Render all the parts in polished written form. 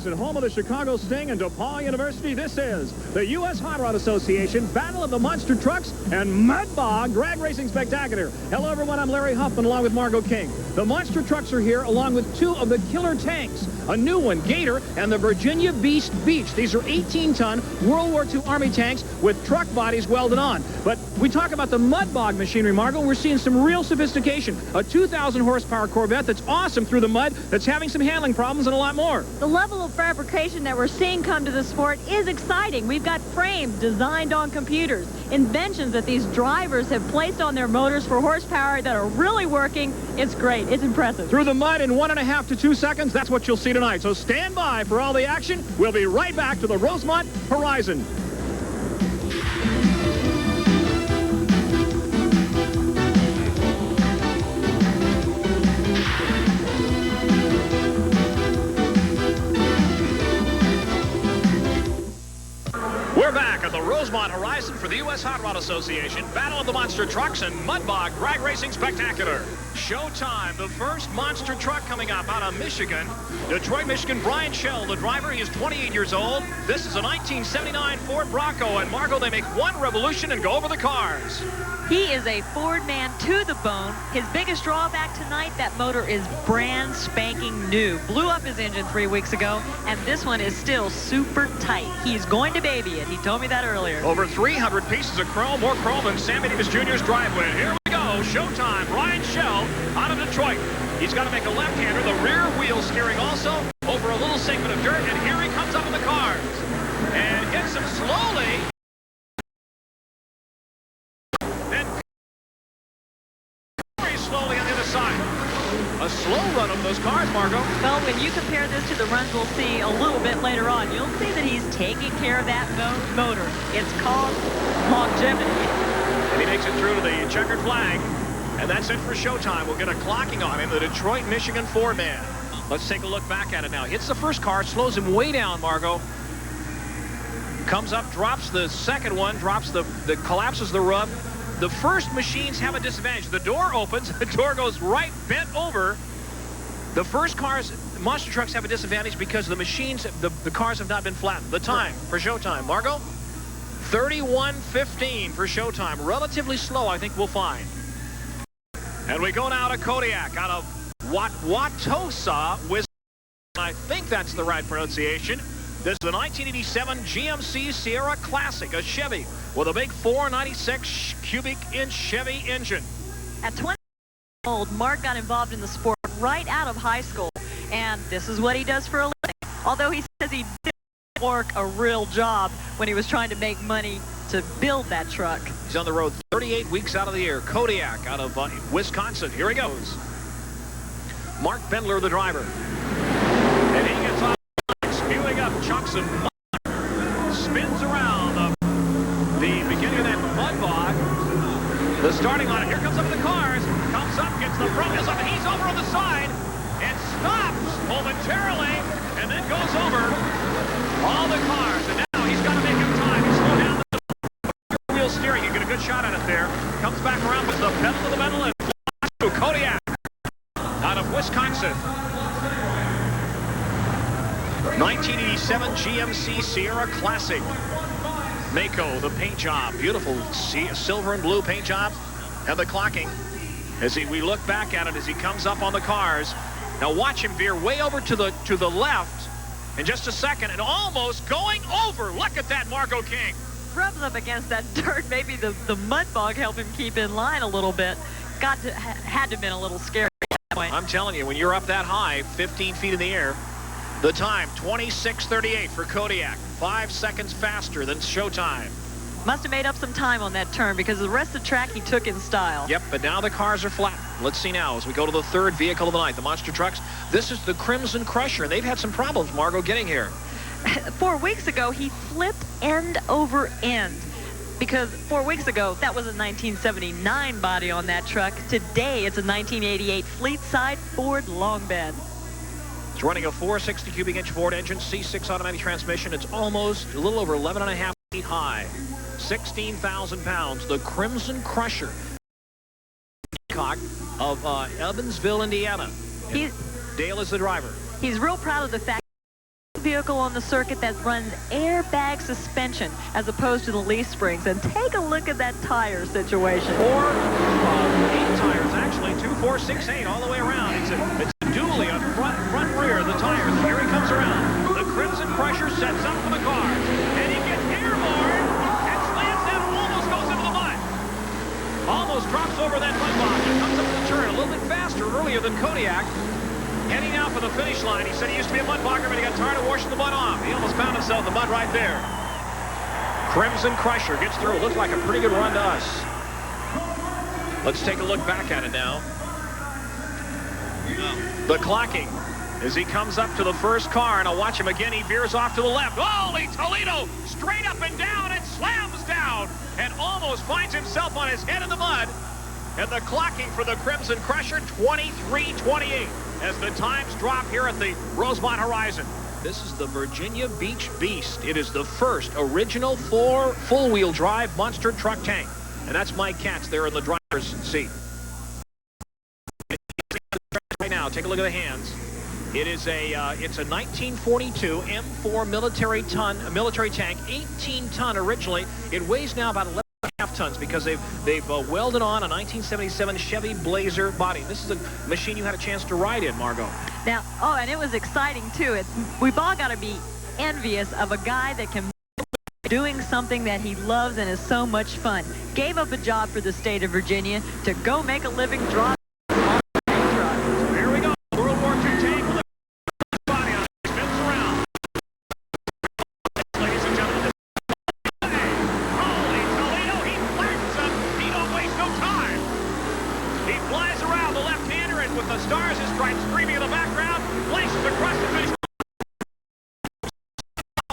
Horizon, home of the Chicago Sting and DePaul University. This is the U.S. Hot Rod Association Battle of the Monster Trucks and Mud Bog Drag Racing Spectacular. Hello, everyone. I'm Larry Huffman, along with Margot King. The Monster Trucks are here, along with two of the killer tanks. A new one, Gator, and the Virginia Beast Beach. These are 18-ton World War II Army tanks with truck bodies welded on. But we talk about the Mud Bog machinery, Margot. We're seeing some real sophistication. A 2,000 horsepower Corvette that's awesome through the mud, that's having some handling problems, and a lot more. The level of fabrication that we're seeing come to the sport is exciting. We've got frames designed on computers, inventions that these drivers have placed on their motors for horsepower that are really working. It's great. It's impressive. Through the mud in 1.5 to 2 seconds, that's what you'll see tonight. So stand by for all the action. We'll be right back to the Rosemont Horizon. We're back at the Rosemont Horizon for the U.S. Hot Rod Association Battle of the Monster Trucks and Mud Bog Drag Racing Spectacular. Showtime, the first monster truck coming up out of Michigan. Detroit, Michigan, Brian Schell, the driver. He is 28 years old. This is a 1979 Ford Bronco, and Margot, they make one revolution and go over the cars. He is a Ford man to the bone. His biggest drawback tonight, that motor is brand spanking new. Blew up his engine 3 weeks ago, and this one is still super tight. He's going to baby it. He told me that earlier. Over 300 pieces of chrome, more chrome than Sammy Davis Jr.'s driveway. Here we go, showtime. Brian Schell out of Detroit. He's got to make a left-hander, the rear wheel steering also over a little segment of dirt, and here he comes up in the cars. And hits him slowly. Slowly on the other side. A slow run of those cars, Margot. Well, when you compare this to the runs we'll see a little bit later on, you'll see that he's taking care of that motor. It's called longevity. And he makes it through to the checkered flag. And that's it for showtime. We'll get a clocking on him, the Detroit, Michigan Ford man. Let's take a look back at it now. Hits the first car, slows him way down, Margot. Comes up, drops the second one, collapses the rub. The first machines have a disadvantage. The door opens, the door goes right bent over. The first cars, monster trucks, have a disadvantage because the machines, the cars have not been flattened. The time for showtime, Margot? 31:15 for showtime. Relatively slow, I think we'll find. And we go now to Kodiak out of Wauwatosa, Wisconsin. I think that's the right pronunciation. This is the 1987 GMC Sierra Classic, a Chevy with a big 496 cubic inch Chevy engine. At 20 years old, Mark got involved in the sport right out of high school, and this is what he does for a living. Although he says he didn't work a real job when he was trying to make money to build that truck. He's on the road 38 weeks out of the year. Kodiak out of Wisconsin. Here he goes. Mark Bendler, the driver. And he gets off. Spewing up chunks of mud, spins around the beginning of that mud bog. The starting line, here comes up the cars, comes up, gets the front wheels up, and he's over on the side, and stops momentarily, and then goes over all the cars. And now he's got to make him time. He's slow down the wheel steering. You get a good shot at it there. Comes back around with the pedal to the metal, and Kodiak out of Wisconsin. 1987 GMC Sierra Classic. Mako, the paint job. Beautiful silver and blue paint job. And the clocking. As we look back at it as he comes up on the cars. Now watch him veer way over to the left in just a second and almost going over. Look at that, Margot King. Rubs up against that dirt. Maybe the mud bog helped him keep in line a little bit. Had to have been a little scary at that point. I'm telling you, when you're up that high, 15 feet in the air. The time, 26:38 for Kodiak. 5 seconds faster than showtime. Must have made up some time on that turn because the rest of the track he took in style. Yep, but now the cars are flat. Let's see now as we go to the third vehicle of the night, the monster trucks. This is the Crimson Crusher. They've had some problems, Margot, getting here. 4 weeks ago, he flipped end over end. Because 4 weeks ago, that was a 1979 body on that truck. Today, it's a 1988 Fleet-side Ford long bed. It's running a 460 cubic inch Ford engine, C6 automatic transmission. It's almost a little over 11.5 feet high, 16,000 pounds. The Crimson Crusher of Evansville, Indiana. Dale is the driver. He's real proud of the fact vehicle on the circuit that runs airbag suspension as opposed to the leaf springs. And take a look at that tire situation. 8 tires, actually. 2, 4, 6, 8, all the way around. It's a dually on front rear, the tires. And here he comes around. The Crimson Crusher sets up for the cars. And he gets airborne and slams down, almost goes into the mud. Almost drops over that mud box and comes up the turn a little bit faster earlier than Kodiak. Heading out for the finish line. He said he used to be a mud bogger, but he got tired of washing the mud off. He almost found himself in the mud right there. Crimson Crusher gets through. Looks like a pretty good run to us. Let's take a look back at it now. The clocking as he comes up to the first car, and I'll watch him again. He veers off to the left. Holy Toledo! Straight up and down and slams down and almost finds himself on his head in the mud. And the clocking for the Crimson Crusher, 23:28, as the times drop here at the Rosemont Horizon. This is the Virginia Beach Beast. It is the first original full-wheel drive monster truck tank. And that's Mike Katz there in the driver's seat. Right now, take a look at the hands. It is it's a 1942 M4 military tank, 18-ton originally. It weighs now about 11.5 tons because they've welded on a 1977 Chevy Blazer body. This is a machine you had a chance to ride in, Margot. Now, and it was exciting too. We've all got to be envious of a guy that can doing something that he loves and is so much fun. Gave up a job for the state of Virginia to go make a living driving on a tank truck. So here we go. World War II tank with a body on it. Spins around. Ladies and gentlemen, holy Toledo, he flattens him. He don't waste no time. He flies around the left-hander, and with the stars and stripes screaming in the background, flashes across the finish line.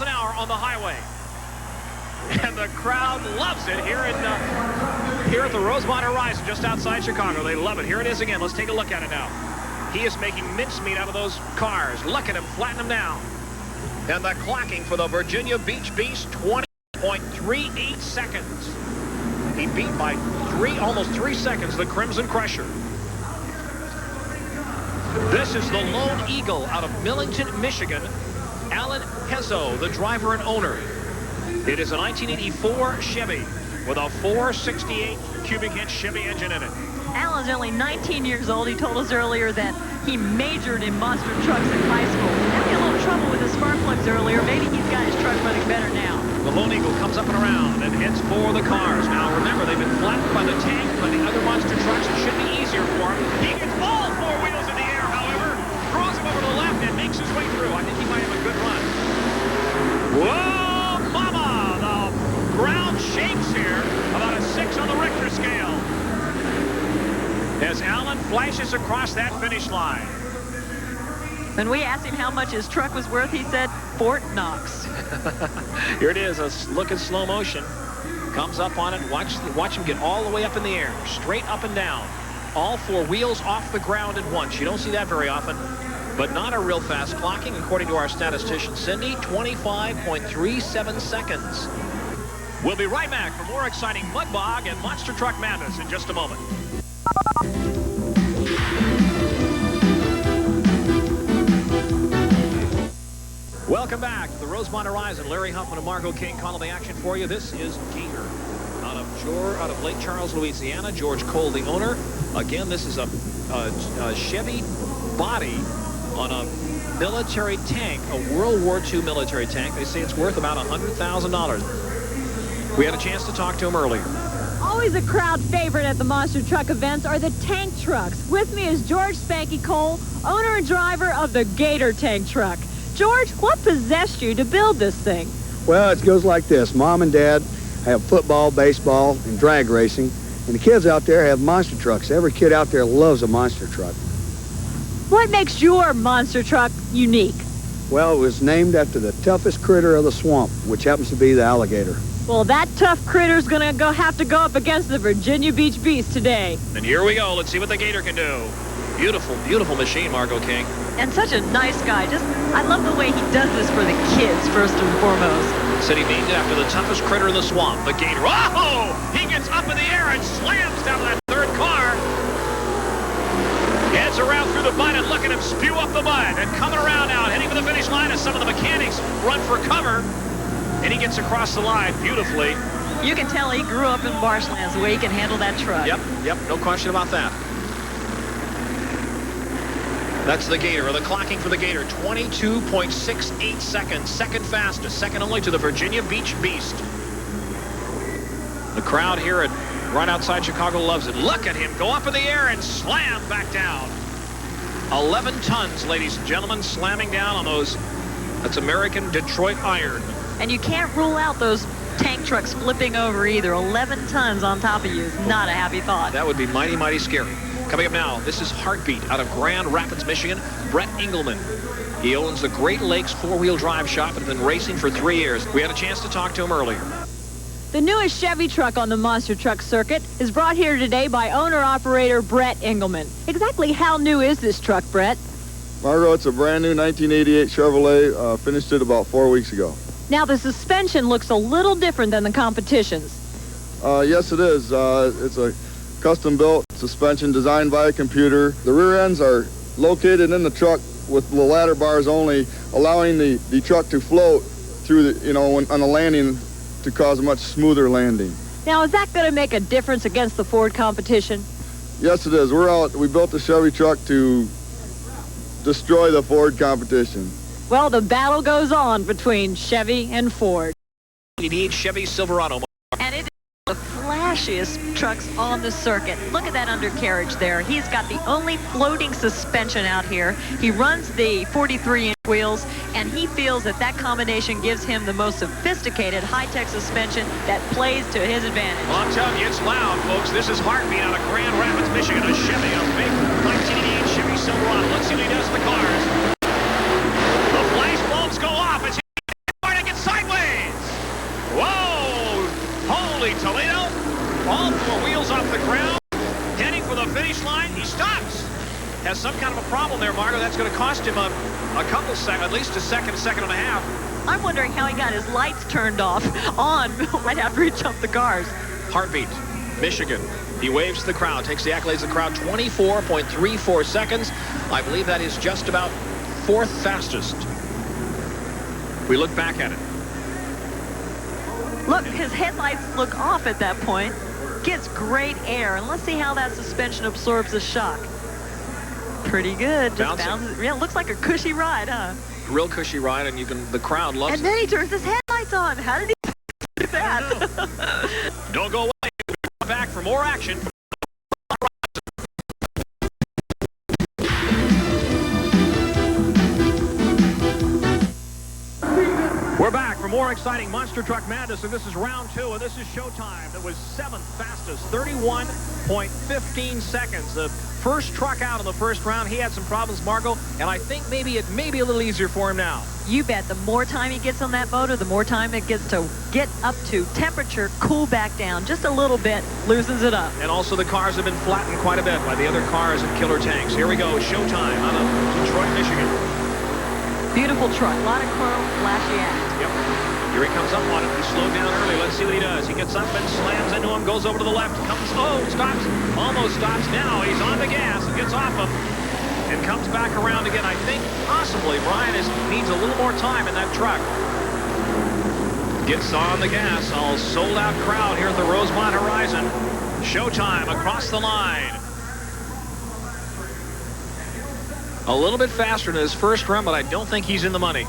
An hour on the highway. And the crowd loves it here at the Rosemont Horizon, just outside Chicago. They love it. Here it is again. Let's take a look at it now. He is making mincemeat out of those cars. Look at him, flatten them down. And the clocking for the Virginia Beach Beast, 20.38 seconds. He beat by almost 3 seconds the Crimson Crusher. This is the Lone Eagle out of Millington, Michigan. Alan Pezzo, the driver and owner. It is a 1984 Chevy with a 468 cubic inch Chevy engine in it. Alan's only 19 years old. He told us earlier that he majored in monster trucks in high school. Having a little trouble with his spark plugs earlier. Maybe he's got his truck running better now. The Lone Eagle comes up and around and heads for the cars. Now remember, they've been flattened by the tank, by the other monster trucks. It should be easier for him. He gets all 4 wheels in the air, however. Throws him over to the left and makes his way through. I think he might have a good run. Whoa! Ground shakes here, about a 6 on the Richter scale. As Allen flashes across that finish line. When we asked him how much his truck was worth, he said Fort Knox. Here it is, a look in slow motion. Comes up on it, watch him get all the way up in the air, straight up and down. All 4 wheels off the ground at once. You don't see that very often, but not a real fast clocking, according to our statistician, Cindy, 25.37 seconds. We'll be right back for more exciting mud bog and monster truck madness in just a moment. Welcome back to the Rosemont Horizon. Larry Huffman and Margot King calling the action for you. This is Gator out of Lake Charles, Louisiana. George Cole, the owner. Again, this is a Chevy body on a military tank, a World War II military tank. They say it's worth about $100,000. We had a chance to talk to him earlier. Always a crowd favorite at the monster truck events are the tank trucks. With me is George Spanky Cole, owner and driver of the Gator tank truck. George, what possessed you to build this thing? Well, it goes like this. Mom and Dad have football, baseball, and drag racing, and the kids out there have monster trucks. Every kid out there loves a monster truck. What makes your monster truck unique? Well, it was named after the toughest critter of the swamp, which happens to be the alligator. Well, that tough critter's gonna have to go up against the Virginia Beach Beast today. And here we go. Let's see what the Gator can do. Beautiful, beautiful machine, Margot King. And such a nice guy. I love the way he does this for the kids, first and foremost. Said he named it after the toughest critter in the swamp, the Gator. Oh! He gets up in the air and slams down that third car. Heads comes around through the mud, and look at him spew up the mud. And coming around now, heading for the finish line as some of the mechanics run for cover. And he gets across the line beautifully. You can tell he grew up in marshlands the way he can handle that truck. Yep, no question about that. That's the Gator, or the clocking for the Gator. 22.68 seconds, second fastest, second only to the Virginia Beach Beast. The crowd here at right outside Chicago loves it. Look at him go up in the air and slam back down. 11 tons, ladies and gentlemen, slamming down on those. That's American Detroit iron. And you can't rule out those tank trucks flipping over either. 11 tons on top of you is not a happy thought. That would be mighty, mighty scary. Coming up now, this is Heartbeat out of Grand Rapids, Michigan. Brett Engelman. He owns the Great Lakes four-wheel drive shop and has been racing for 3 years. We had a chance to talk to him earlier. The newest Chevy truck on the monster truck circuit is brought here today by owner-operator Brett Engelman. Exactly how new is this truck, Brett? Margot, it's a brand new 1988 Chevrolet. Finished it about 4 weeks ago. Now, the suspension looks a little different than the competition's. Yes, it is. It's a custom-built suspension designed by a computer. The rear ends are located in the truck with the ladder bars only, allowing the truck to float through the, on the landing to cause a much smoother landing. Now, is that going to make a difference against the Ford competition? Yes, it is. We built the Chevy truck to destroy the Ford competition. Well, the battle goes on between Chevy and Ford. 88 Chevy Silverado. And it is the flashiest trucks on the circuit. Look at that undercarriage there. He's got the only floating suspension out here. He runs the 43-inch wheels, and he feels that that combination gives him the most sophisticated high-tech suspension that plays to his advantage. Well, I'm telling you, it's loud, folks. This is Heartbeat out of Grand Rapids, Michigan. A Chevy, a big 1988 Chevy Silverado. Let's see what he does to the cars. The flash bulbs go off. It's hard to get sideways. Whoa! Holy Toledo! All four wheels off the ground. Heading for the finish line. He stops. Has some kind of a problem there, Margo. That's going to cost him a couple seconds, at least a second and a half. I'm wondering how he got his lights turned off on right after he jumped the cars. Heartbeat, Michigan. He waves to the crowd, takes the accolades of the crowd. 24.34 seconds. I believe that is just about fourth fastest. We look back at it. Look, his headlights look off at that point. Gets great air, and let's see how that suspension absorbs the shock. Pretty good. Just bounces. Yeah, looks like a cushy ride, huh? Real cushy ride, and the crowd loves it. And then he turns his headlights on. How did he do that? Don't go away. We'll come back for more action. We're back for more exciting Monster Truck Madness, and this is round 2, and this is Showtime. That was 7th fastest, 31.15 seconds. The first truck out in the first round. He had some problems, Margo, and I think maybe it may be a little easier for him now. You bet. The more time he gets on that motor, the more time it gets to get up to temperature, cool back down just a little bit, loosens it up. And also the cars have been flattened quite a bit by the other cars and killer tanks. Here we go, Showtime out of Detroit, Michigan. Beautiful truck, a lot of chrome, flashy act. Yep. Here he comes up on it. He slowed down early. Let's see what he does. He gets up and slams into him, goes over to the left, stops, almost stops. Now he's on the gas and gets off him and comes back around again. I think possibly Brian needs a little more time in that truck. Gets on the gas. All sold out crowd here at the Rosemont Horizon. Showtime across the line. A little bit faster than his first run, but I don't think he's in the money.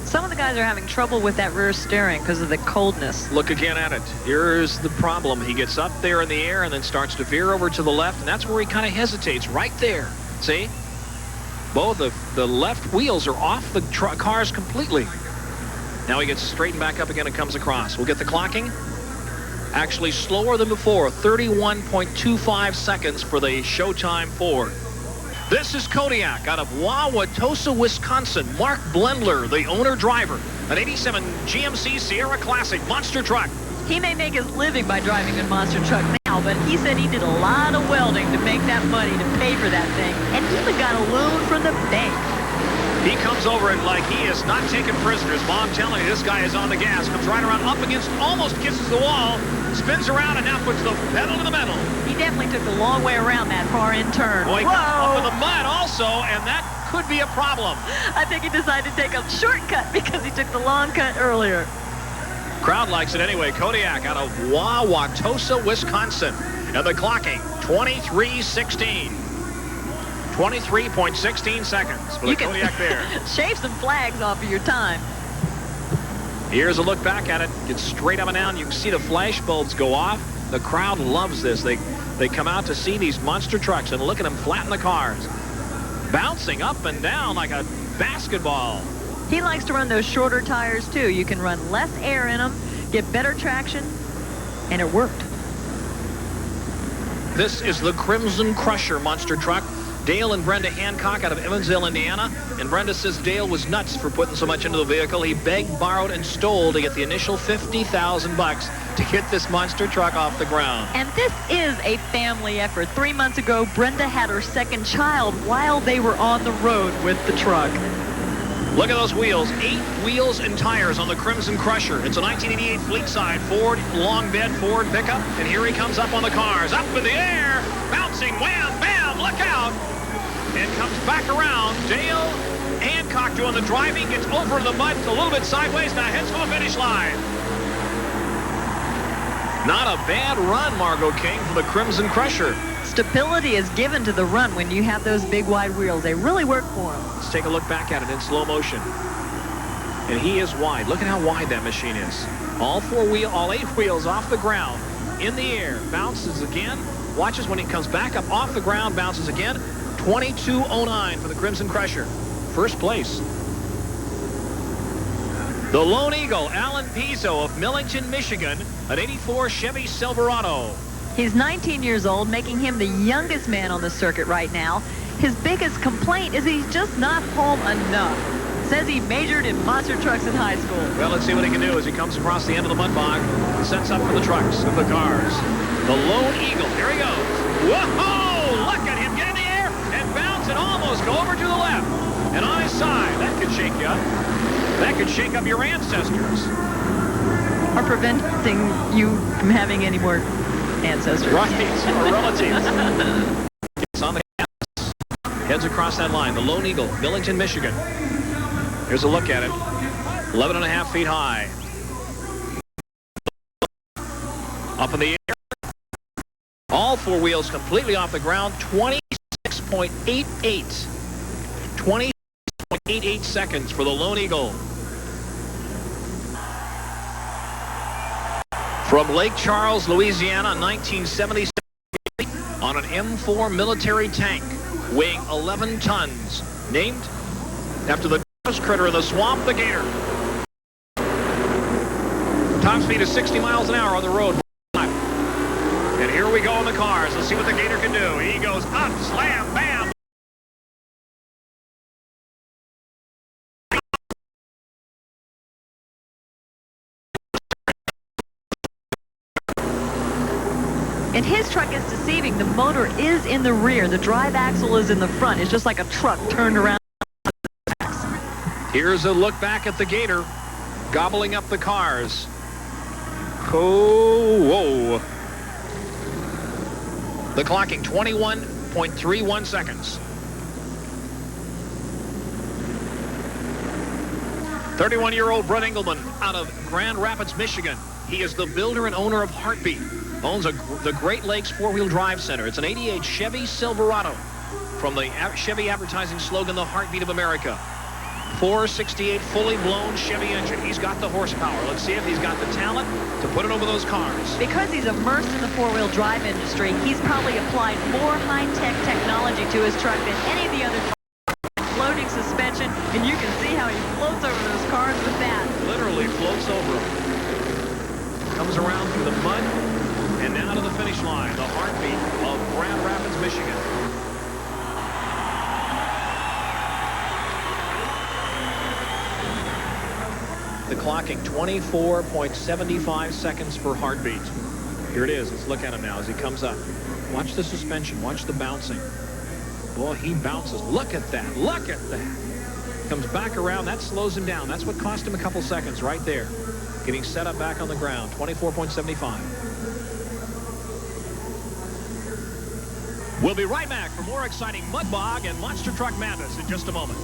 Some of the guys are having trouble with that rear steering because of the coldness. Look again at it. Here's the problem. He gets up there in the air and then starts to veer over to the left, and that's where he kind of hesitates, right there. See? Both of the left wheels are off the cars completely. Now he gets straightened back up again and comes across. We'll get the clocking. Actually slower than before, 31.25 seconds for the Showtime Ford. This is Kodiak out of Wauwatosa, Wisconsin. Mark Blendler, the owner-driver. An 87 GMC Sierra Classic monster truck. He may make his living by driving a monster truck now, but he said he did a lot of welding to make that money to pay for that thing, and even got a loan from the bank. He comes over it like he is not taking prisoners. Mom telling you this guy is on the gas. Comes right around up against, almost kisses the wall. spins around and now puts the pedal to the metal. He definitely took the long way around that far-end turn. Boy, up in the mud also, and that could be a problem. I think he decided to take a shortcut because he took the long cut earlier. Crowd likes it anyway. Kodiak out of Wauwatosa, Wisconsin. And the clocking, 23:16. 23.16 seconds for the Kodiak Bear. Shave some flags off of your time. Here's a look back at it. Gets straight up and down. You can see the flash bulbs go off. The crowd loves this. They come out to see these monster trucks and look at them flatten the cars. Bouncing up and down like a basketball. He likes to run those shorter tires, too. You can run less air in them, get better traction, and it worked. This is the Crimson Crusher monster truck. Dale and Brenda Hancock out of Evansville, Indiana. And Brenda says Dale was nuts for putting so much into the vehicle. He begged, borrowed, and stole to get the initial $50,000 to get this monster truck off the ground. And this is a family effort. 3 months ago, Brenda had her second child while they were on the road with the truck. Look at those wheels. 8 wheels and tires on the Crimson Crusher. It's a 1988 Fleetside Ford long bed Ford pickup. And here he comes up on the cars. Up in the air. Bouncing. Wham, bam. Look out. And comes back around. Dale Hancock doing the driving. Gets over in the mud. It's a little bit sideways. Now heads for the finish line. Not a bad run, Margot King, for the Crimson Crusher. Stability is given to the run when you have those big wide wheels. They really work for him. Let's take a look back at it in slow motion. And he is wide. Look at how wide that machine is. All 8 wheels off the ground, in the air, bounces again. Watches when he comes back up off the ground, bounces again. 22:09 for the Crimson Crusher. First place. The Lone Eagle, Alan Pizzo of Millington, Michigan, an 84 Chevy Silverado. He's 19 years old, making him the youngest man on the circuit right now. His biggest complaint is he's just not home enough. Says he majored in monster trucks in high school. Well, let's see what he can do as he comes across the end of the mud bog. Sets up for the trucks and the cars. The Lone Eagle, here he goes. Whoa! Look at him get in the air and bounce and almost go over to the left. And on his side, that could shake you up. That could shake up your ancestors. Or preventing you from having any more ancestors. Right, or relatives. It's on the gas. Heads across that line. The Lone Eagle, Millington, Michigan. Here's a look at it. 11.5 feet high. Up in the air. All 4 wheels completely off the ground. 26.88. 26.88 seconds for the Lone Eagle. From Lake Charles, Louisiana, 1977, on an M4 military tank weighing 11 tons, named after the critter in the swamp, the gator. Top speed is 60 miles an hour on the road. And here we go in the cars. Let's see what the gator can do. He goes up, slam, bam. And his truck is deceiving. The motor is in the rear. The drive axle is in the front. It's just like a truck turned around. Here's a look back at the gator, gobbling up the cars. Oh, whoa. The clocking, 21.31 seconds. 31-year-old Brett Engelman out of Grand Rapids, Michigan. He is the builder and owner of Heartbeat. Owns the Great Lakes 4-Wheel Drive Center. It's an 88 Chevy Silverado from the Chevy advertising slogan, the Heartbeat of America. 468 fully blown Chevy engine. He's got the horsepower. Let's see if he's got the talent to put it over those cars. Because he's immersed in the 4-wheel drive industry, he's probably applied more high-tech technology to his truck than any of the other trucks. Floating suspension, and you can see how he floats over those cars with that. Literally floats over them. Comes around through the mud and now to the finish line. The Heartbeat of Grand Rapids, Michigan. The clocking, 24.75 seconds for Heartbeat. Here it is. Let's look at him now as he comes up. Watch the suspension. Watch the bouncing. Boy, he bounces. Look at that. Look at that. Comes back around. That slows him down. That's what cost him a couple seconds right there. getting set up back on the ground. 24.75. We'll be right back for more exciting Mud Bog and Monster Truck Madness in just a moment.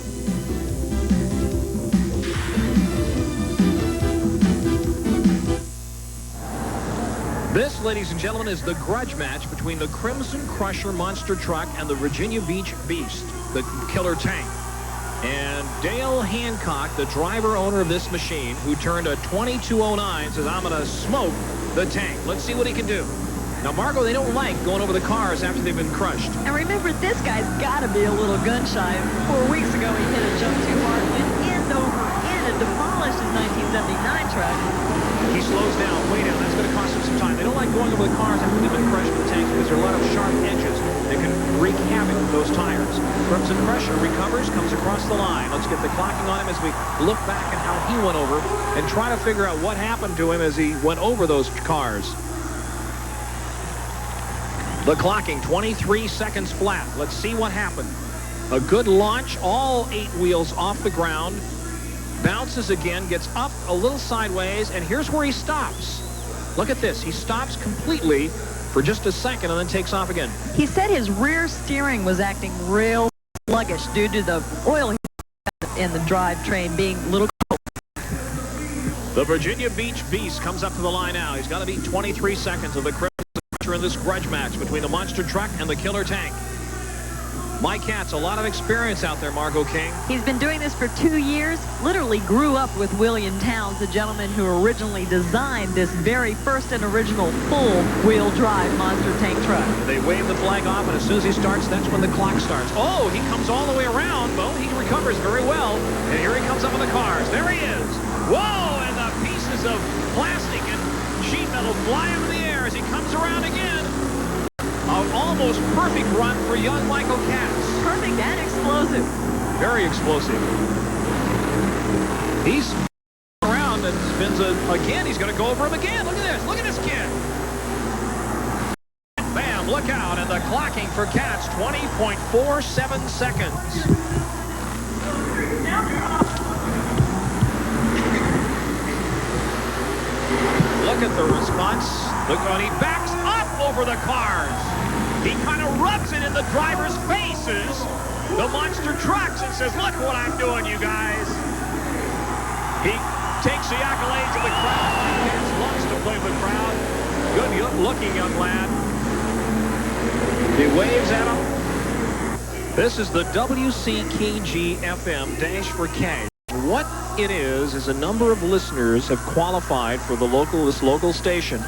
This, ladies and gentlemen, is the grudge match between the Crimson Crusher Monster Truck and the Virginia Beach Beast, the Killer Tank. And Dale Hancock, the driver owner of this machine, who turned a 2209, says, I'm going to smoke the tank. Let's see what he can do. Now, Margot, they don't like going over the cars after they've been crushed. And remember, this guy's got to be a little gun shy. 4 weeks ago, he hit a jump too hard, went end over end, and demolished his 1979 truck. He slows down, way down. That's going to cost him some time. They don't like going over the cars after they've been crushed with the tanks because there are a lot of sharp edges that can wreak havoc with those tires. Crimson Crusher recovers, comes across the line. Let's get the clocking on him as we look back at how he went over and try to figure out what happened to him as he went over those cars. The clocking, 23 seconds flat. Let's see what happened. A good launch, all 8 wheels off the ground. Bounces again, gets up a little sideways, and here's where he stops. Look at this. He stops completely for just a second and then takes off again. He said his rear steering was acting real sluggish due to the oil in the drivetrain being a little cold. The Virginia Beach Beast comes up to the line now. He's got to beat 23 seconds of the Crimson Crusher in this grudge match between the Monster Truck and the Killer Tank. Mike Katz, a lot of experience out there, Margot King. He's been doing this for 2 years, literally grew up with William Towns, the gentleman who originally designed this very first and original full-wheel drive monster tank truck. They wave the flag off, and as soon as he starts, that's when the clock starts. Oh, he comes all the way around, Bo. He recovers very well. And here he comes up with the cars. There he is. Whoa, and the pieces of plastic and sheet metal fly up in the air as he comes around again. An almost perfect run for young Michael Katz. Perfect and explosive. Very explosive. He's around and spins again. He's going to go over him again. Look at this. Look at this kid. Bam, look out. And the clocking for Katz, 20.47 seconds. Look at the response. Look, and he backs up over the cars. He kind of rubs it in the drivers' faces, the monster trucks, and says, look what I'm doing, you guys. He takes the accolades of the crowd. He loves to play with the crowd. Good-looking young lad. He waves at him. This is the WCKG-FM Dash for Cash. What it is a number of listeners have qualified for this local station.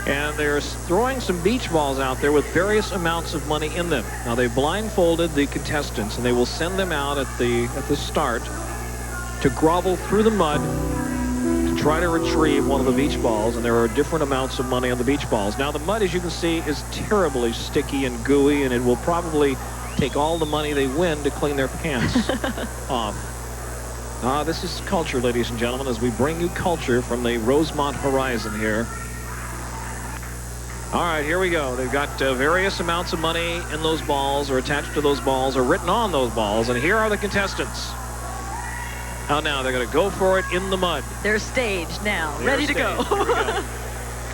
And they're throwing some beach balls out there with various amounts of money in them. Now, they blindfolded the contestants, and they will send them out at the start to grovel through the mud to try to retrieve one of the beach balls. And there are different amounts of money on the beach balls. Now, the mud, as you can see, is terribly sticky and gooey, and it will probably take all the money they win to clean their pants off. This is culture, ladies and gentlemen, as we bring you culture from the Rosemont horizon here. All right, here we go. They've got various amounts of money in those balls or attached to those balls or written on those balls. And here are the contestants. Now they're going to go for it in the mud. They're staged now, ready to go.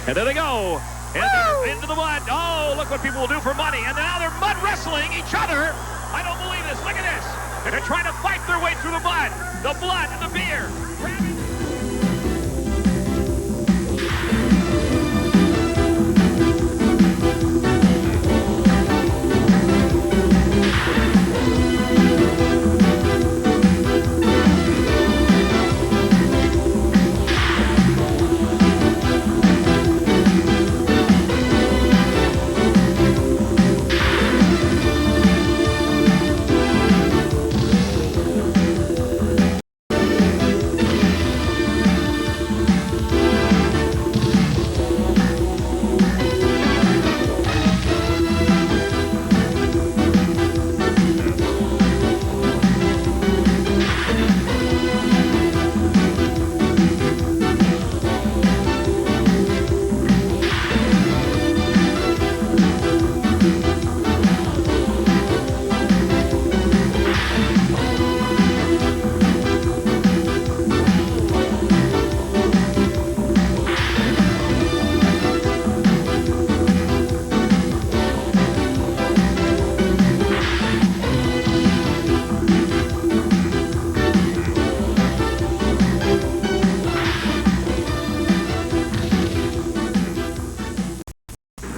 And there they go. And they're into the mud. Oh, look what people will do for money. And now they're mud wrestling each other. I don't believe this. Look at this. And they're trying to fight their way through the mud, the blood, and the beer.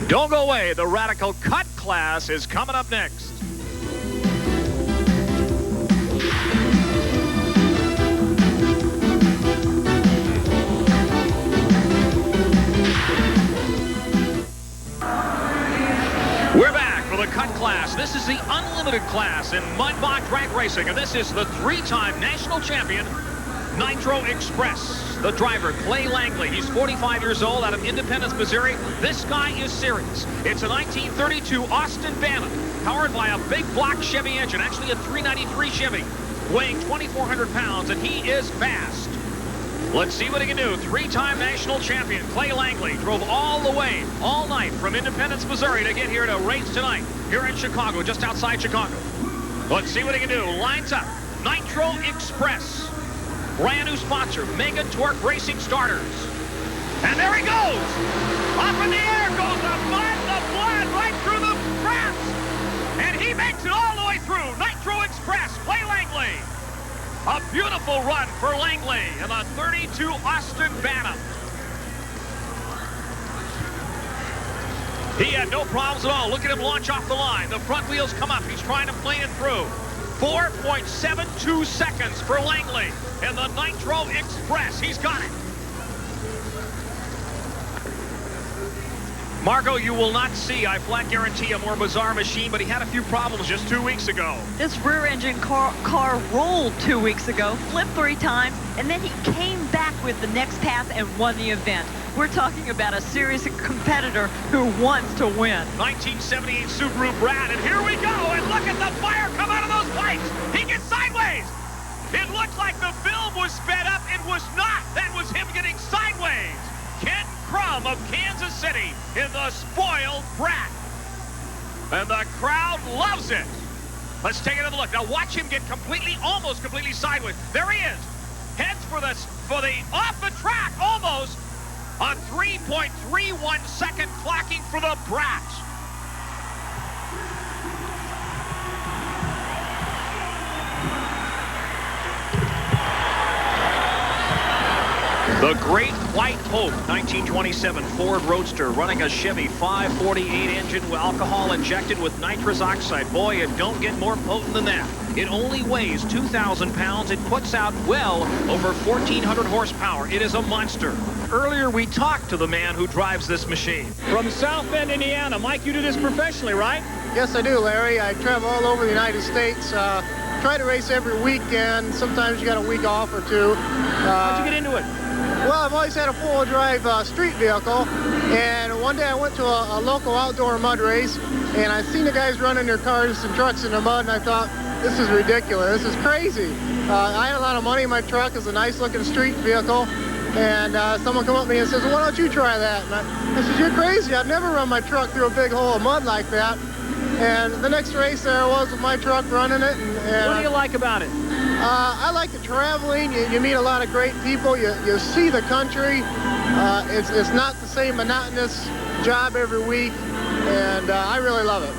Don't go away. The Radical Cut class is coming up next. We're back for the Cut class. This is the unlimited class in mud box drag racing, and this is the three-time national champion, Nitro Express. The driver, Clay Langley. He's 45 years old, out of Independence, Missouri. This guy is serious. It's a 1932 Austin Bantam, powered by a big block Chevy engine, actually a 393 Chevy, weighing 2,400 pounds, and he is fast. Let's see what he can do. Three-time national champion Clay Langley drove all the way, all night from Independence, Missouri to get here to race tonight here in Chicago, just outside Chicago. Let's see what he can do. Lines up. Nitro Express. Brand new sponsor, Mega Torque Racing Starters. And there he goes. Up in the air goes the mud, the blood, right through the grass. And he makes it all the way through. Nitro Express, Clay Langley. A beautiful run for Langley in the 32 Austin Bantam. He had no problems at all. Look at him launch off the line. The front wheels come up. He's trying to plane it through. 4.72 seconds for Langley in the Nitro Express. He's got it. Marco, you will not see, I flat guarantee, a more bizarre machine, but he had a few problems just 2 weeks ago. This rear-engine car rolled 2 weeks ago, flipped 3 times, and then he came back with the next pass and won the event. We're talking about a serious competitor who wants to win. 1978 Subaru Brad, and here we go, and look at the fire come out of those pipes. He gets sideways. It looked like the film was sped up. It was not. That was him getting sideways. Ken Crum of Kansas City in the spoiled Brat. And the crowd loves it. Let's take another look. Now watch him get almost completely sideways. There he is. Heads for the off the track, almost. A 3.31 second clocking for the Brat. The Great White Hope 1927 Ford Roadster running a Chevy 548 engine with alcohol injected with nitrous oxide. Boy, it don't get more potent than that. It only weighs 2,000 pounds. It puts out well over 1,400 horsepower. It is a monster. Earlier, we talked to the man who drives this machine. From South Bend, Indiana. Mike, you do this professionally, right? Yes, I do, Larry. I travel all over the United States. Try to race every weekend. Sometimes you got a week off or two. How'd you get into it? Well, I've always had a four-wheel drive street vehicle, and one day I went to a local outdoor mud race, and I seen the guys running their cars and trucks in the mud, and I thought, this is ridiculous. This is crazy. I had a lot of money in my truck. It's a nice-looking street vehicle, and someone come up to me and says, well, why don't you try that? And I said, you're crazy. I'd never run my truck through a big hole of mud like that. And the next race there I was with my truck running it. And What do you like about it? I like the traveling. You meet a lot of great people. You see the country. It's not the same monotonous job every week, and I really love it.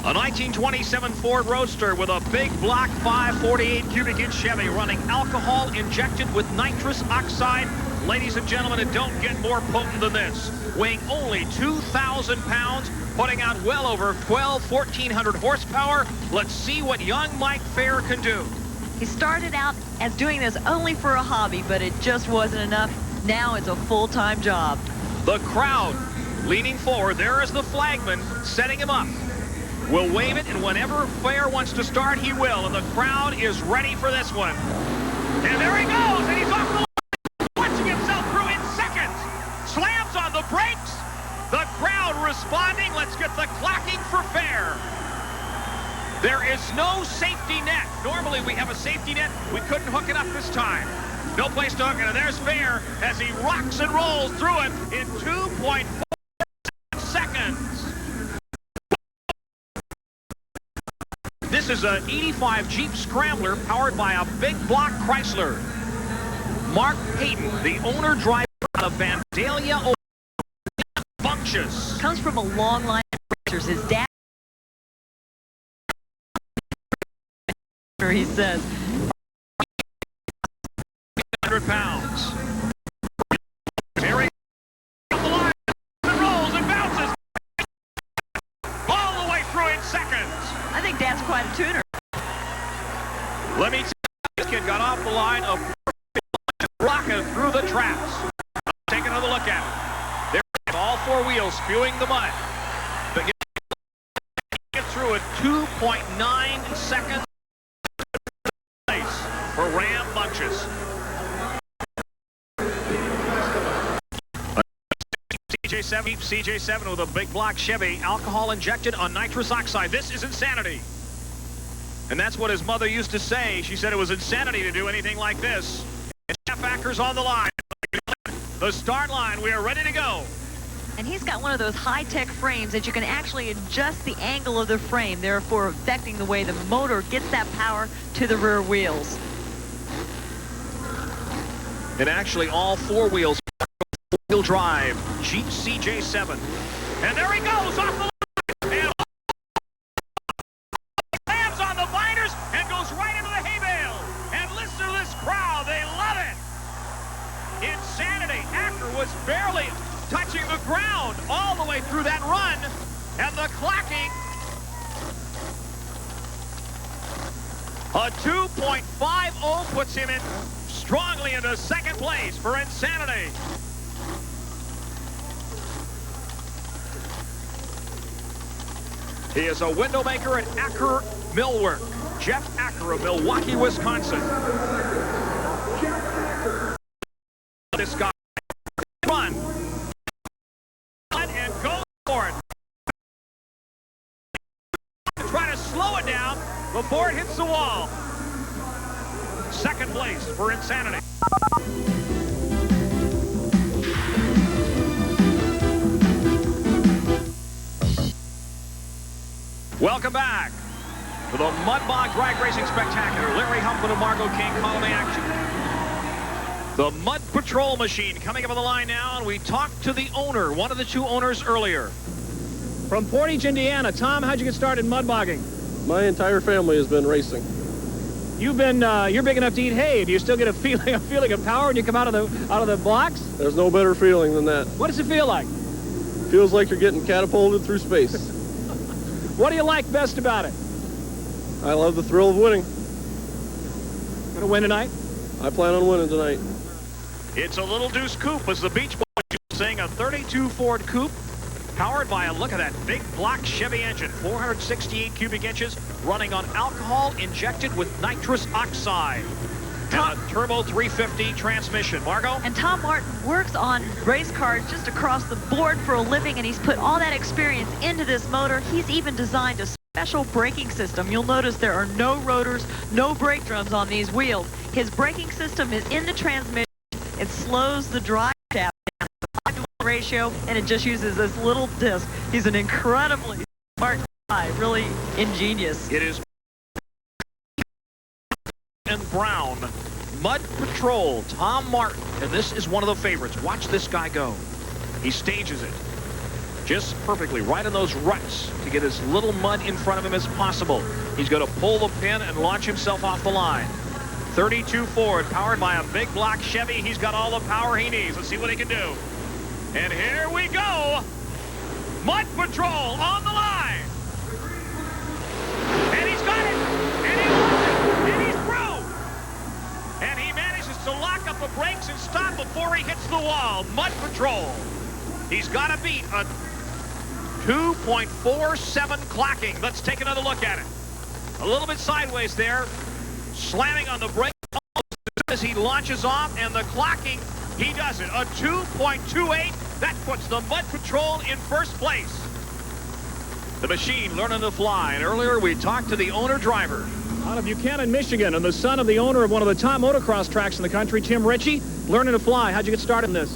A 1927 Ford Roadster with a big block 548 cubic inch Chevy running alcohol injected with nitrous oxide. Ladies and gentlemen, it don't get more potent than this. Weighing only 2,000 pounds, putting out well over 1,400 horsepower. Let's see what young Mike Fair can do. He started out as doing this only for a hobby, but it just wasn't enough. Now it's a full-time job. The crowd leaning forward. There is the flagman setting him up. We'll wave it, and whenever Fair wants to start, he will. And the crowd is ready for this one. And there he goes, and he's off the line, punching himself through in seconds. Slams on the brakes. The crowd responding. Let's get the clacking for Fair. There is no safety net. Normally we have a safety net. We couldn't hook it up this time. No place to hook it. And there's Fair as he rocks and rolls through it in 2.4 seconds. This is an 85 Jeep Scrambler powered by a big block Chrysler. Mark Payton, the owner-driver of Vandalia, Bunctious. Comes from a long line of racers. His dad, he says, 100 pounds. Here he goes the line, and rolls and bounces. quite a tuner. Let me tell you, this kid got off the line of rocket through the traps. Take another look at it. There, all four wheels spewing the mud. But get through it 2.9 seconds place for Ram Bunches. CJ7 with a big block Chevy, alcohol injected on nitrous oxide. This is insanity. And that's what his mother used to say. She said it was insanity to do anything like this. And Jeff Acker's on the line. The start line, we are ready to go. And he's got one of those high-tech frames that you can actually adjust the angle of the frame, therefore affecting the way the motor gets that power to the rear wheels. And actually all four wheels four-wheel drive Jeep CJ7. And there he goes off the line. And lands on the binders and goes right into the hay bale. And listen to this crowd, they love it. Insanity. Acker was barely touching the ground all the way through that run. And the clocking, a 2.50 puts him in strongly into second place for Insanity. He is a window maker at Acker Millwork. Jeff Acker of Milwaukee, Wisconsin. This guy run and go for it. Try to slow it down before it hits the wall. Second place for Insanity. Welcome back to the Mud Bog Drag Racing Spectacular. Larry Humphrey and Margot King calling the action. The Mud Patrol machine coming up on the line now, and we talked to the owner, one of the two owners earlier. From Portage, Indiana. Tom, how'd you get started in mud bogging? My entire family has been racing. You're big enough to eat hay. Do you still get a feeling of power when you come out of the blocks? There's no better feeling than that. What does it feel like? Feels like you're getting catapulted through space. What do you like best about it? I love the thrill of winning. Gonna win tonight? I plan on winning tonight. It's a little deuce coupe, as the Beach Boys are saying, a 32 Ford coupe, powered by, look at that big block Chevy engine, 468 cubic inches, running on alcohol injected with nitrous oxide. And a turbo 350 transmission. Margot? And Tom Martin works on race cars just across the board for a living, and he's put all that experience into this motor. He's even designed a special braking system. You'll notice there are no rotors, no brake drums on these wheels. His braking system is in the transmission. It slows the drive shaft down to 5-to-1 ratio, and it just uses this little disc. He's an incredibly smart guy, really ingenious. It is and Brown, Mud Patrol, Tom Martin, and this is one of the favorites. Watch this guy go. He stages it just perfectly, right in those ruts to get as little mud in front of him as possible. He's going to pull the pin and launch himself off the line. 32 Ford, powered by a big block Chevy. He's got all the power he needs. Let's see what he can do. And here we go. Mud Patrol on the line. And he's got it. And he wants it. And he's through. And he manages to lock up the brakes and stop before he hits the wall. Mud Patrol. He's got to beat a 2.47 clocking. Let's take another look at it. A little bit sideways there. Slamming on the brake as he launches off, and the clocking, he does it. A 2.28. That puts the Mud Patrol in first place. The machine learning to fly. And earlier we talked to the owner-driver. Out of Buchanan, Michigan, and the son of the owner of one of the top motocross tracks in the country, Tim Ritchie, learning to fly. How'd you get started in this?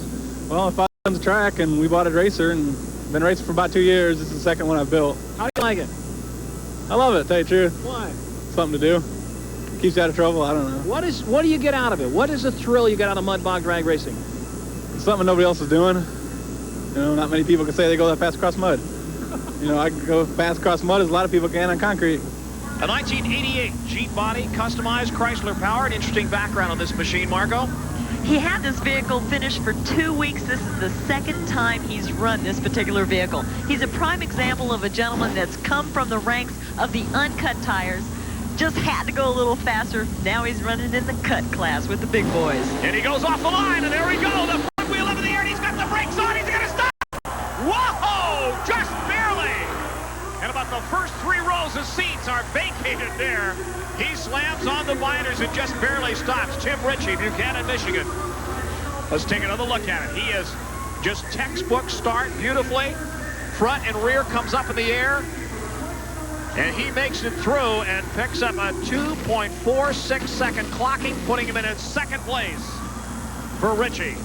Well, I found the track, and we bought a racer, and been racing for about 2 years. This is the second one I've built. How do you like it? I love it, to tell you the truth. Why? Something to do. Keeps you out of trouble, I don't know. What do you get out of it? What is the thrill you get out of mud bog drag racing? It's something nobody else is doing. You know, not many people can say they go that fast across mud. You know, I can go fast across mud as a lot of people can on concrete. A 1988 Jeep body, customized, Chrysler powered. Interesting background on this machine, Margot. He had this vehicle finished for 2 weeks. This is the second time he's run this particular vehicle. He's a prime example of a gentleman that's come from the ranks of the uncut tires. Just had to go a little faster. Now he's running in the cut class with the big boys. And he goes off the line, and there we go. The front wheel up in the air, and he's got the brakes on. He's going to stop. Whoa! Just barely. And about the first 3 rows of seats are vacated there. He slams on the binders and just barely stops. Tim Ritchie, Buchanan, Michigan. Let's take another look at it. He is just textbook start beautifully. Front and rear comes up in the air. And he makes it through and picks up a 2.46 second clocking, putting him in second place for Ritchie.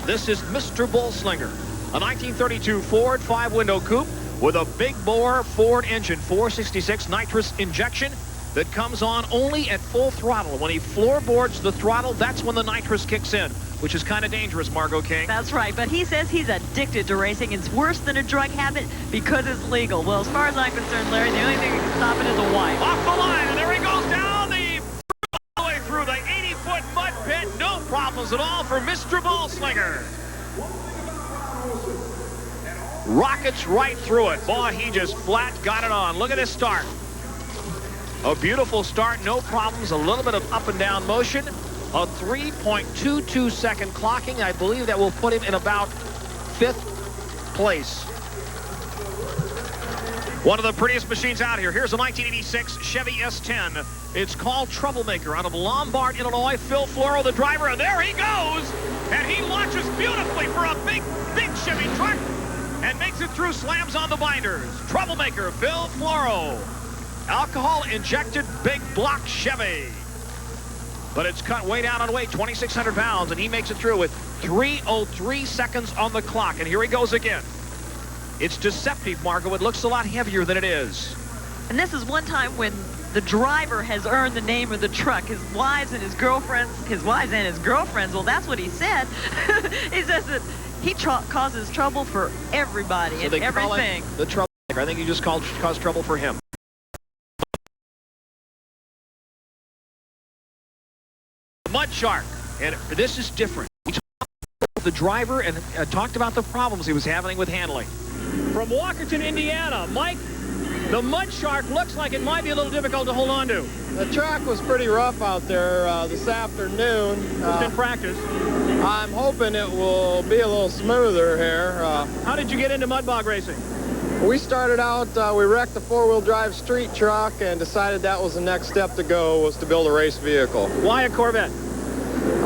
This is Mr. Bullslinger, a 1932 Ford 5-window coupe with a big bore Ford engine, 466 nitrous injection that comes on only at full throttle. When he floorboards the throttle, that's when the nitrous kicks in, which is kind of dangerous, Margot King. That's right, but he says he's addicted to racing. It's worse than a drug habit because it's legal. Well, as far as I'm concerned, Larry, the only thing that can stop it is a wife. Off the line, and there he goes down all the way through the 80-foot mud pit. No problems at all for Mr. Bullslinger. Rockets right through it. Boy, he just flat got it on. Look at this start. A beautiful start, no problems, a little bit of up and down motion. A 3.22 second clocking. I believe that will put him in about 5th place. One of the prettiest machines out here. Here's a 1986 Chevy S10. It's called Troublemaker out of Lombard, Illinois. Phil Floro, the driver, and there he goes. And he launches beautifully for a big Chevy truck and makes it through, slams on the binders. Troublemaker, Phil Floro. Alcohol-injected big block Chevy. But it's cut way down on weight, 2,600 pounds, and he makes it through with 3:03 seconds on the clock. And here he goes again. It's deceptive, Margo. It looks a lot heavier than it is. And this is one time when the driver has earned the name of the truck. His wives and his girlfriends, well, that's what he said. He says that he causes trouble for everybody and everything. The troublemaker. I think he just caused trouble for him. Mud Shark, and this is different. We talked about the driver and talked about the problems he was having with handling. From Walkerton, Indiana, Mike, the Mud Shark looks like it might be a little difficult to hold on to. The track was pretty rough out there this afternoon. Just in practice. I'm hoping it will be a little smoother here. How did you get into mud bog racing? We started out, we wrecked a 4-wheel drive street truck and decided that was the next step to go, was to build a race vehicle. Why a Corvette?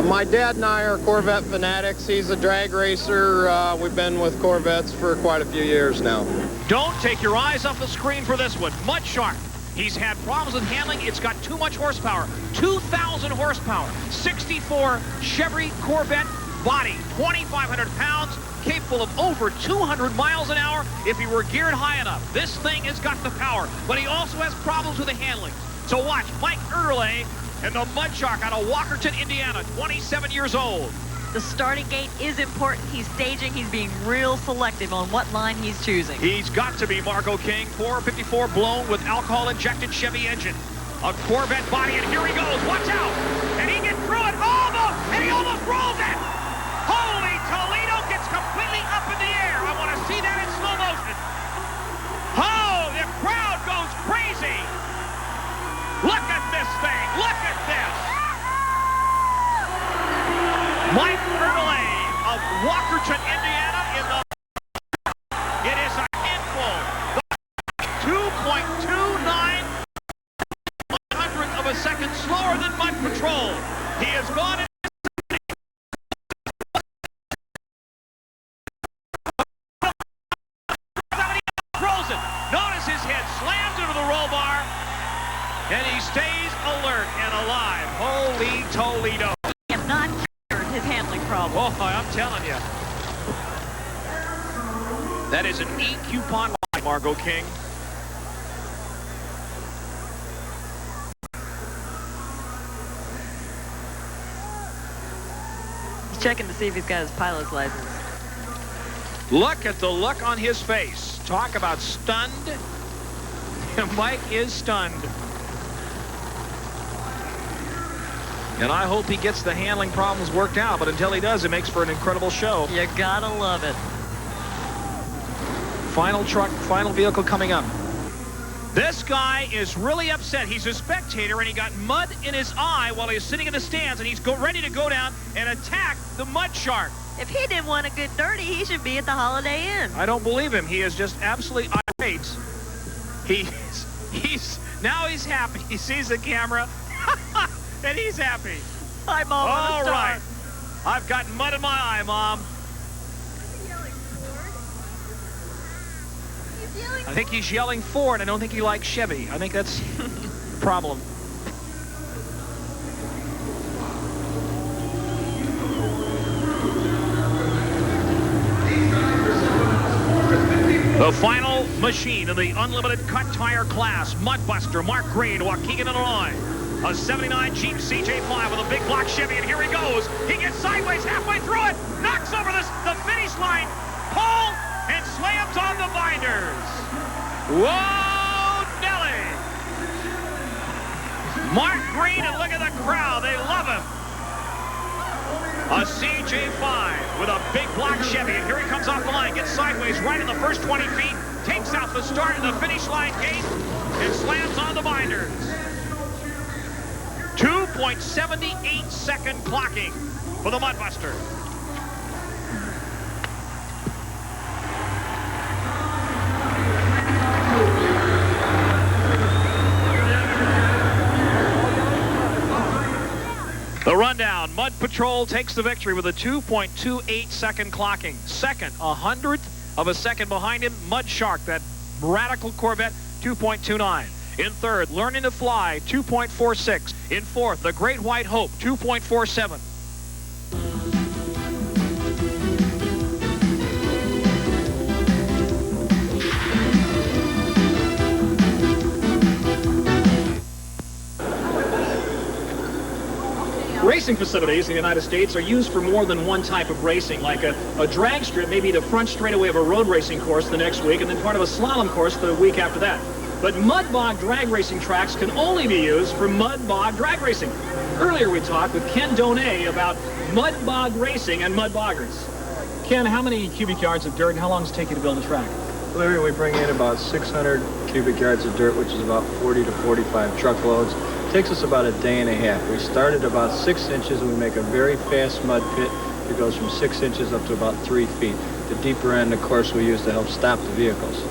My dad and I are Corvette fanatics. He's a drag racer. We've been with Corvettes for quite a few years now. Don't take your eyes off the screen for this one. Mud Shark. He's had problems with handling. It's got too much horsepower. 2,000 horsepower. 64 Chevy Corvette body. 2,500 pounds. Capable of over 200 miles an hour if he were geared high enough. This thing has got the power, but he also has problems with the handling. So watch Mike Erle and the Mud Shark out of Walkerton, Indiana, 27 years old. The starting gate is important. He's staging. He's being real selective on what line he's choosing. He's got to be, Margo King. 454 blown with alcohol-injected Chevy engine. A Corvette body, and here he goes. Watch out! And he gets through it almost, and he almost rolls it! Holy Toledo gets completely up in the air. I want to see that in slow motion. Oh, the crowd goes crazy. Look at this thing. Look at this. Mike Erle of Walkerton, Indiana in the... It is a handful. 2.29 hundredths of a second slower than Mud Patrol. He has gone in. Throws it. Notice his head slams into the roll bar. And he stays alert and alive. Holy Toledo. He has not cured his handling problem. Oh, I'm telling you. That is an E-coupon by Margo King. He's checking to see if he's got his pilot's license. Look at the look on his face. Talk about stunned. Mike is stunned. And I hope he gets the handling problems worked out, but until he does, it makes for an incredible show. You gotta love it. Final truck, final vehicle coming up. This guy is really upset. He's a spectator, and he got mud in his eye while he was sitting in the stands, and he's ready to go down and attack the mud shark. If he didn't want to get dirty, he should be at the Holiday Inn. I don't believe him. He is just absolutely irate. Now he's happy. He sees the camera, and he's happy. Hi, Mom. All right. I've got mud in my eye, Mom. I think he's yelling Ford. I don't think he likes Chevy. I think that's the problem. The final machine in the unlimited cut tire class, Mudbuster, Mark Green, Waukegan, Illinois. A 79 Jeep CJ5 with a big block Chevy, and here he goes. He gets sideways halfway through it, knocks over the finish line pole, and slams on the binders. Whoa, Nelly! Mark Green, and look at the crowd. They love him. A CJ5 with a big block Chevy, and here he comes off the line, gets sideways right in the first 20 feet, takes out the start and the finish line gate, and slams on the binders. 2.78 second clocking for the Mudbuster. The rundown, Mud Patrol takes the victory with a 2.28 second clocking. Second, 100th of a second behind him, Mud Shark, that radical Corvette, 2.29. In third, Learning to Fly, 2.46. In fourth, the Great White Hope, 2.47. Racing facilities in the United States are used for more than one type of racing, like a drag strip, maybe the front straightaway of a road racing course the next week, and then part of a slalom course the week after that. But mud bog drag racing tracks can only be used for mud bog drag racing. Earlier we talked with Ken Donay about mud bog racing and mud boggers. Ken, how many cubic yards of dirt and how long does it take you to build a track? Larry, we bring in about 600 cubic yards of dirt, which is about 40 to 45 truckloads. It takes us about a day and a half. We start at about 6 inches and we make a very fast mud pit. It goes from 6 inches up to about 3 feet. The deeper end, of course, we use to help stop the vehicles.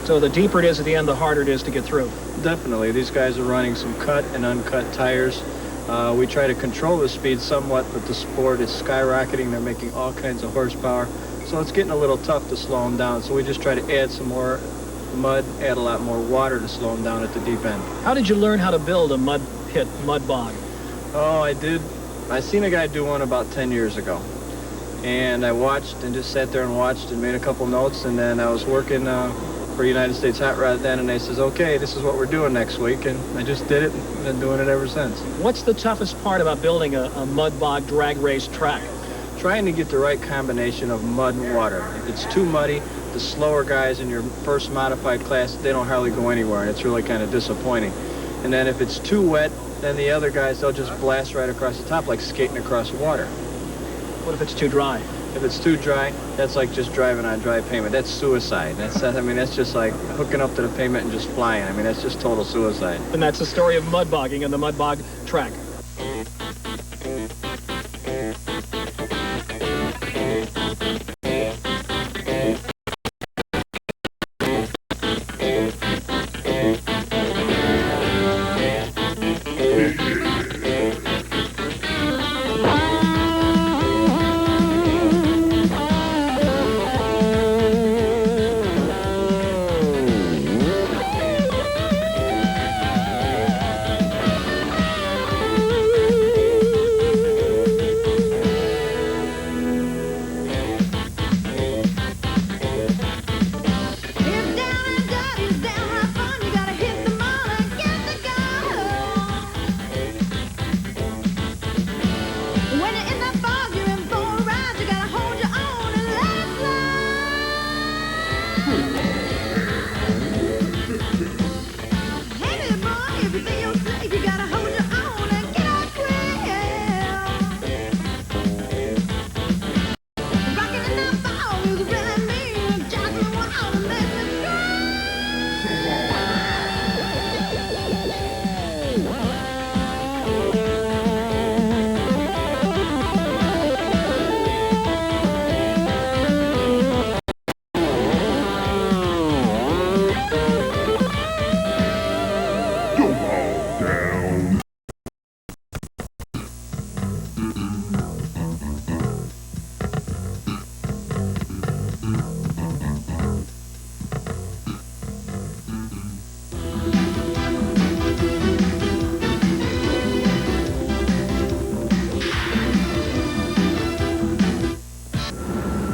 So the deeper it is at the end, the harder it is to get through. Definitely. These guys are running some cut and uncut tires. We try to control the speed somewhat, but the sport is skyrocketing. They're making all kinds of horsepower. So it's getting a little tough to slow them down. So we just try to add some more mud, add a lot more water to slow them down at the deep end. How did you learn how to build a mud pit, mud bog? Oh, I seen a guy do one about 10 years ago. And I watched and just sat there and watched and made a couple notes. And then I was working for United States Hot Rod then, and they says, okay, this is what we're doing next week. And I just did it and been doing it ever since. What's the toughest part about building a mud bog drag race track? Trying to get the right combination of mud and water. If it's too muddy, the slower guys in your first modified class, they don't hardly go anywhere, and it's really kind of disappointing. And then if it's too wet, then the other guys, they'll just blast right across the top like skating across water. What if it's too dry? If it's too dry, that's like just driving on dry pavement. That's suicide. That's just like hooking up to the pavement and just flying. I mean, that's just total suicide. And that's the story of mud bogging and the mud bog track.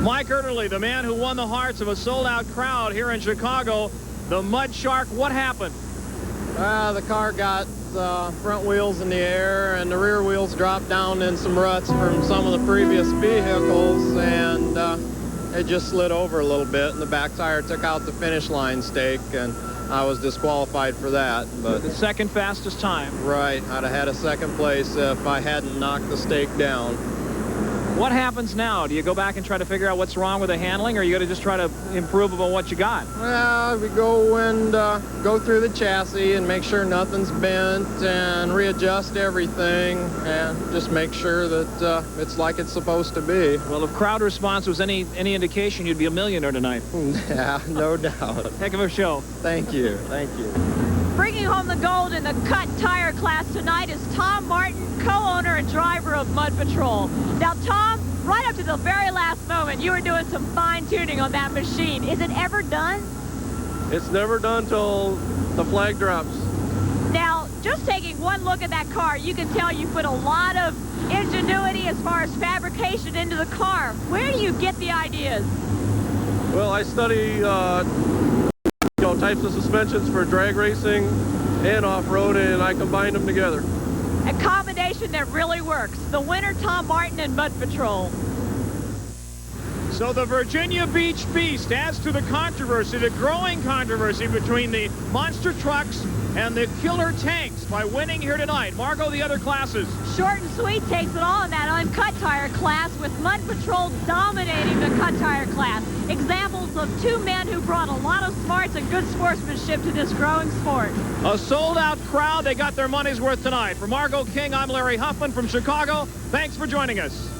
Mike Erderly, the man who won the hearts of a sold-out crowd here in Chicago, the Mud Shark. What happened? The car got front wheels in the air, and the rear wheels dropped down in some ruts from some of the previous vehicles, and it just slid over a little bit, and the back tire took out the finish line stake, and I was disqualified for that. But the second fastest time. Right. I'd have had a second place if I hadn't knocked the stake down. What happens now? Do you go back and try to figure out what's wrong with the handling, or are you going to just try to improve upon what you got? Well, we go and go through the chassis and make sure nothing's bent and readjust everything and just make sure that it's like it's supposed to be. Well, if crowd response was any indication, you'd be a millionaire tonight. Yeah, no doubt. Heck of a show. Thank you. Thank you. Bringing home the gold in the cut tire class tonight is Tom Martin, co-owner and driver of Mud Patrol. Now, Tom, right up to the very last moment, you were doing some fine-tuning on that machine. Is it ever done? It's never done till the flag drops. Now, just taking one look at that car, you can tell you put a lot of ingenuity as far as fabrication into the car. Where do you get the ideas? Well, I study types of suspensions for drag racing and off-road, and I combine them together. A combination that really works. The winner, Tom Martin and Mud Patrol. So the Virginia Beach Beast adds to the controversy, the growing controversy between the monster trucks and the killer tanks by winning here tonight. Margot, the other classes. Short and sweet takes it all in that uncut tire class, with Mud Patrol dominating the cut tire class. Examples of two men who brought a lot of smarts and good sportsmanship to this growing sport. A sold-out crowd. They got their money's worth tonight. For Margot King, I'm Larry Huffman from Chicago. Thanks for joining us.